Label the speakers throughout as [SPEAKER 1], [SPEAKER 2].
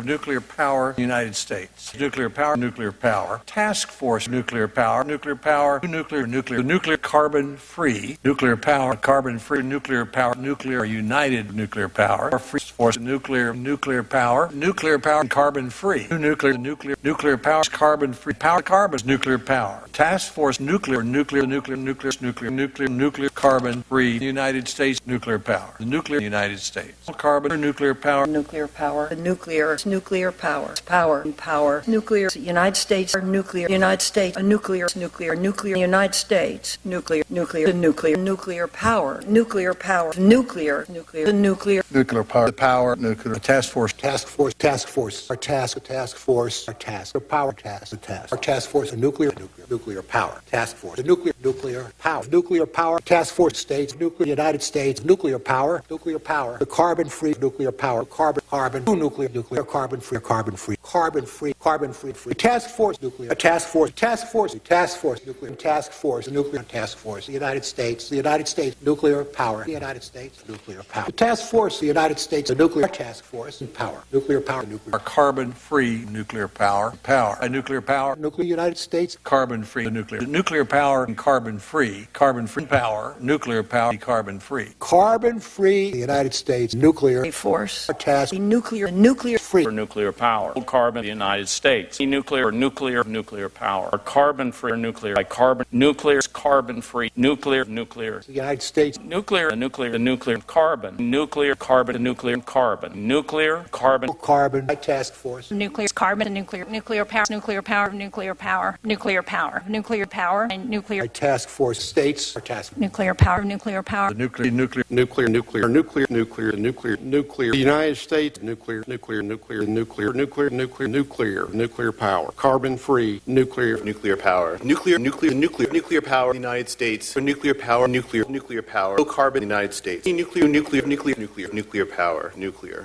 [SPEAKER 1] Nuclear power, United States. Nuclear power. Task force, nuclear power, nuclear carbon-free, nuclear power, carbon-free, nuclear power, nuclear united nuclear power, force, nuclear power, carbon-free, nuclear power, carbon-free, carbon, nuclear power. Task force, nuclear, carbon-free, United States, nuclear power, the nuclear United States, carbon, nuclear power,
[SPEAKER 2] nuclear power, nuclear power, nuclear United States, nuclear United States, nuclear United States, nuclear power, nuclear power, nuclear
[SPEAKER 1] power, the power, nuclear task force,
[SPEAKER 3] our task force, nuclear power, task force, the nuclear power, task force, states, nuclear United States, nuclear power, the carbon-free, nuclear power, carbon, nuclear, carbon-free, task force, nuclear, task force, nuclear task force, the United States, nuclear power, the United States, nuclear power, the task force, the United States, the nuclear task force, and power, nuclear
[SPEAKER 1] carbon-free nuclear power, nuclear power,
[SPEAKER 3] nuclear United States,
[SPEAKER 1] carbon-free, nuclear power and carbon-free power, nuclear power, carbon-free,
[SPEAKER 3] the United States, nuclear
[SPEAKER 2] force,
[SPEAKER 3] task,
[SPEAKER 2] nuclear
[SPEAKER 3] free,
[SPEAKER 4] for nuclear power, carbon, the United States, nuclear power, carbon-free, nuclear carbon-free, nuclear,
[SPEAKER 3] the United States,
[SPEAKER 4] nuclear carbon, nuclear
[SPEAKER 3] carbon, task force,
[SPEAKER 5] nuclear carbon, nuclear power, and nuclear
[SPEAKER 3] task force, states, task,
[SPEAKER 5] nuclear power,
[SPEAKER 1] the nuclear
[SPEAKER 6] United States, nuclear power, carbon-free, nuclear power, nuclear power, United States, nuclear power, low carbon, United States, nuclear power, nuclear,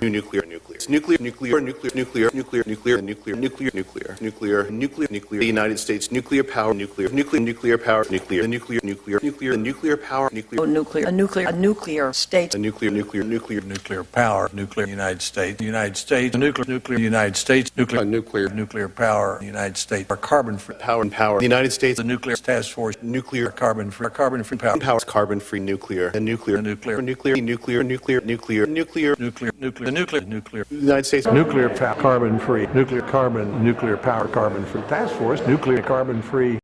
[SPEAKER 6] United States, nuclear power, nuclear power,
[SPEAKER 2] nuclear state,
[SPEAKER 1] nuclear power, nuclear United States, nuclear United States, nuclear power, United States, carbon-free
[SPEAKER 6] power, the United States,
[SPEAKER 1] the nuclear task force,
[SPEAKER 6] nuclear
[SPEAKER 1] carbon-free
[SPEAKER 6] power, carbon-free, nuclear, United States,
[SPEAKER 1] nuclear power, carbon-free, nuclear power, carbon-free task force, nuclear carbon-free.